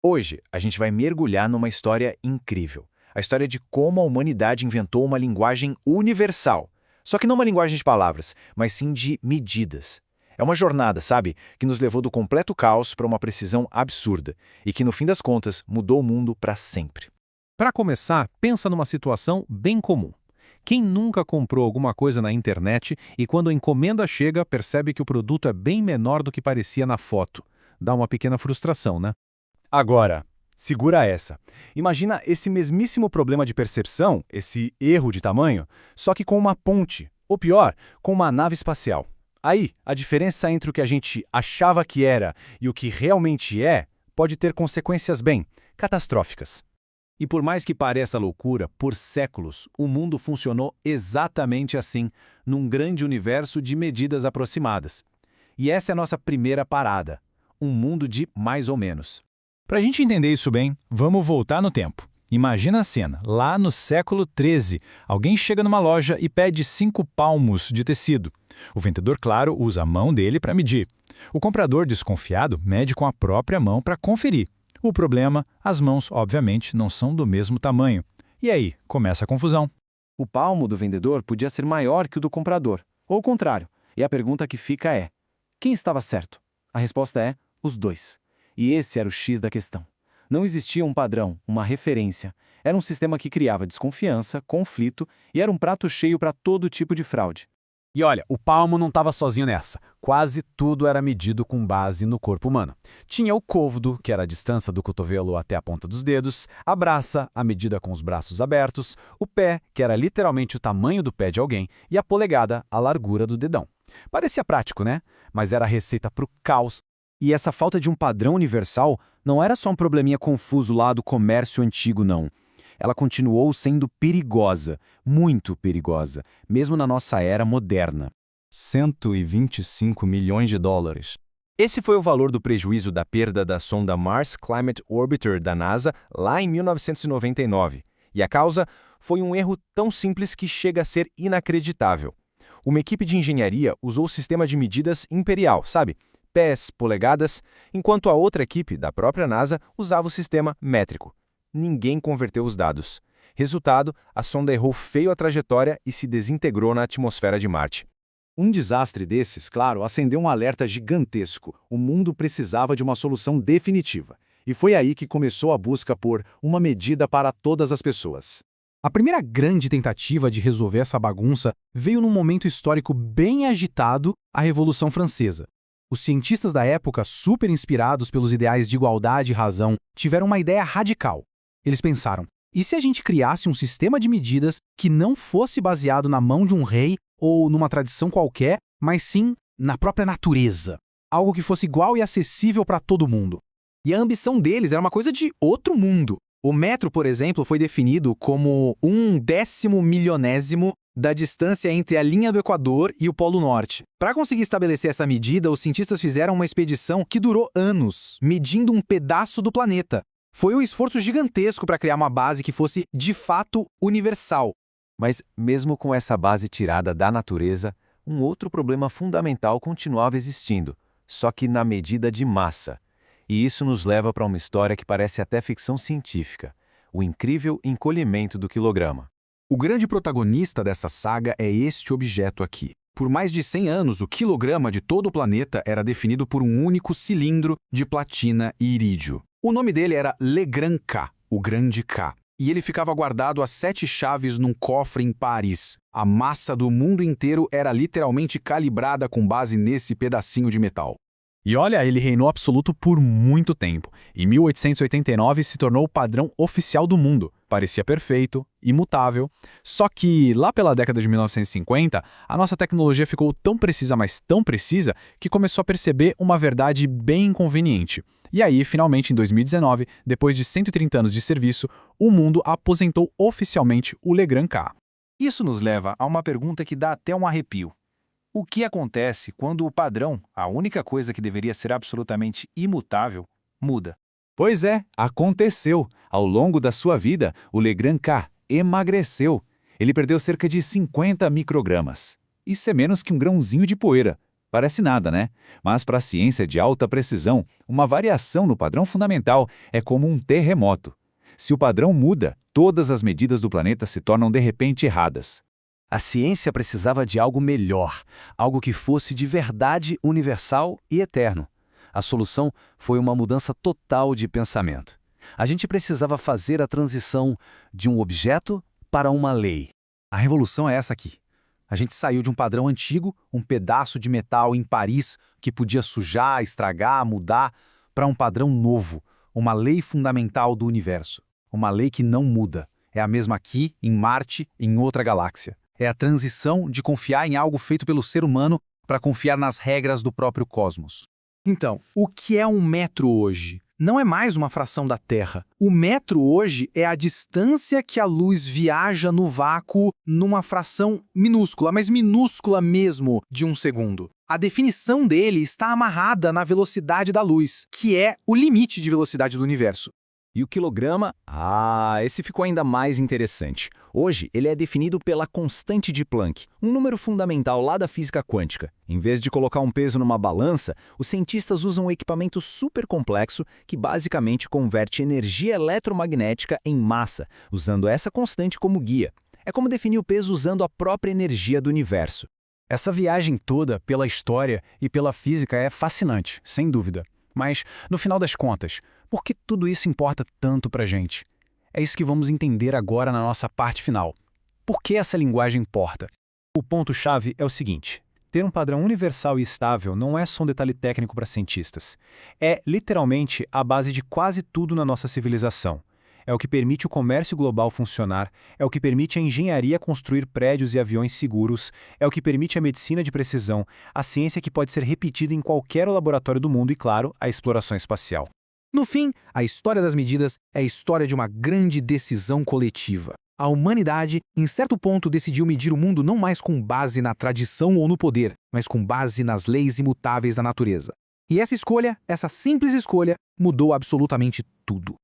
Hoje, a gente vai mergulhar numa história incrível. A história de como a humanidade inventou uma linguagem universal. Só que não uma linguagem de palavras, mas sim de medidas. É uma jornada, sabe, que nos levou do completo caos para uma precisão absurda e que, no fim das contas, mudou o mundo para sempre. Para começar, pensa numa situação bem comum. Quem nunca comprou alguma coisa na internet e quando a encomenda chega percebe que o produto é bem menor do que parecia na foto? Dá uma pequena frustração, né? Agora, segura essa. Imagina esse mesmíssimo problema de percepção, esse erro de tamanho, só que com uma ponte, ou pior, com uma nave espacial. Aí, a diferença entre o que a gente achava que era e o que realmente é pode ter consequências bem catastróficas. E por mais que pareça loucura, por séculos, o mundo funcionou exatamente assim, num grande universo de medidas aproximadas. E essa é a nossa primeira parada, um mundo de mais ou menos. Para a gente entender isso bem, vamos voltar no tempo. Imagina a cena, lá no século XIII, alguém chega numa loja e pede 5 palmos de tecido. O vendedor, claro, usa a mão dele para medir. O comprador, desconfiado, mede com a própria mão para conferir. O problema, as mãos, obviamente, não são do mesmo tamanho. E aí, começa a confusão. O palmo do vendedor podia ser maior que o do comprador, ou o contrário. E a pergunta que fica é: quem estava certo? A resposta é: os dois. E esse era o X da questão. Não existia um padrão, uma referência. Era um sistema que criava desconfiança, conflito e era um prato cheio para todo tipo de fraude. E olha, o palmo não estava sozinho nessa. Quase tudo era medido com base no corpo humano. Tinha o côvado, que era a distância do cotovelo até a ponta dos dedos, a braça, a medida com os braços abertos, o pé, que era literalmente o tamanho do pé de alguém, e a polegada, a largura do dedão. Parecia prático, né? Mas era a receita para o caos. E essa falta de um padrão universal não era só um probleminha confuso lá do comércio antigo, não. Ela continuou sendo perigosa, muito perigosa, mesmo na nossa era moderna. 125 milhões de dólares. Esse foi o valor do prejuízo da perda da sonda Mars Climate Orbiter da NASA lá em 1999. E a causa foi um erro tão simples que chega a ser inacreditável. Uma equipe de engenharia usou o sistema de medidas imperial, sabe? Pés, polegadas, enquanto a outra equipe, da própria NASA, usava o sistema métrico. Ninguém converteu os dados. Resultado, a sonda errou feio a trajetória e se desintegrou na atmosfera de Marte. Um desastre desses, claro, acendeu um alerta gigantesco. O mundo precisava de uma solução definitiva. E foi aí que começou a busca por uma medida para todas as pessoas. A primeira grande tentativa de resolver essa bagunça veio num momento histórico bem agitado, a Revolução Francesa. Os cientistas da época, super inspirados pelos ideais de igualdade e razão, tiveram uma ideia radical. Eles pensaram, e se a gente criasse um sistema de medidas que não fosse baseado na mão de um rei ou numa tradição qualquer, mas sim na própria natureza? Algo que fosse igual e acessível para todo mundo. E a ambição deles era uma coisa de outro mundo. O metro, por exemplo, foi definido como 1/10 milionésimo da distância entre a linha do Equador e o Polo Norte. Para conseguir estabelecer essa medida, os cientistas fizeram uma expedição que durou anos, medindo um pedaço do planeta. Foi um esforço gigantesco para criar uma base que fosse, de fato, universal. Mas, mesmo com essa base tirada da natureza, um outro problema fundamental continuava existindo, só que na medida de massa. E isso nos leva para uma história que parece até ficção científica: o incrível encolhimento do quilograma. O grande protagonista dessa saga é este objeto aqui. Por mais de 100 anos, o quilograma de todo o planeta era definido por um único cilindro de platina e irídio. O nome dele era Le Grand K, o Grande K. E ele ficava guardado a 7 chaves num cofre em Paris. A massa do mundo inteiro era literalmente calibrada com base nesse pedacinho de metal. E olha, ele reinou absoluto por muito tempo. Em 1889 se tornou o padrão oficial do mundo. Parecia perfeito, imutável. Só que, lá pela década de 1950, a nossa tecnologia ficou tão precisa, mas tão precisa, que começou a perceber uma verdade bem inconveniente. E aí, finalmente, em 2019, depois de 130 anos de serviço, o mundo aposentou oficialmente o Le Grand K. Isso nos leva a uma pergunta que dá até um arrepio. O que acontece quando o padrão, a única coisa que deveria ser absolutamente imutável, muda? Pois é, aconteceu. Ao longo da sua vida, o Le Grand K emagreceu. Ele perdeu cerca de 50 microgramas. Isso é menos que um grãozinho de poeira. Parece nada, né? Mas para a ciência de alta precisão, uma variação no padrão fundamental é como um terremoto. Se o padrão muda, todas as medidas do planeta se tornam de repente erradas. A ciência precisava de algo melhor, algo que fosse de verdade universal e eterno. A solução foi uma mudança total de pensamento. A gente precisava fazer a transição de um objeto para uma lei. A revolução é essa aqui. A gente saiu de um padrão antigo, um pedaço de metal em Paris que podia sujar, estragar, mudar, para um padrão novo, uma lei fundamental do universo. Uma lei que não muda. É a mesma aqui, em Marte, em outra galáxia. É a transição de confiar em algo feito pelo ser humano para confiar nas regras do próprio cosmos. Então, o que é um metro hoje? Não é mais uma fração da Terra. O metro hoje é a distância que a luz viaja no vácuo numa fração minúscula, mas minúscula mesmo, de um segundo. A definição dele está amarrada na velocidade da luz, que é o limite de velocidade do universo. E o quilograma? Esse ficou ainda mais interessante. Hoje, ele é definido pela constante de Planck, um número fundamental lá da física quântica. Em vez de colocar um peso numa balança, os cientistas usam um equipamento super complexo que basicamente converte energia eletromagnética em massa, usando essa constante como guia. É como definir o peso usando a própria energia do universo. Essa viagem toda pela história e pela física é fascinante, sem dúvida. Mas, no final das contas, por que tudo isso importa tanto pra gente? É isso que vamos entender agora na nossa parte final. Por que essa linguagem importa? O ponto-chave é o seguinte: ter um padrão universal e estável não é só um detalhe técnico para cientistas. É, literalmente, a base de quase tudo na nossa civilização. É o que permite o comércio global funcionar, é o que permite a engenharia construir prédios e aviões seguros, é o que permite a medicina de precisão, a ciência que pode ser repetida em qualquer laboratório do mundo e, claro, a exploração espacial. No fim, a história das medidas é a história de uma grande decisão coletiva. A humanidade, em certo ponto, decidiu medir o mundo não mais com base na tradição ou no poder, mas com base nas leis imutáveis da natureza. E essa escolha, essa simples escolha, mudou absolutamente tudo.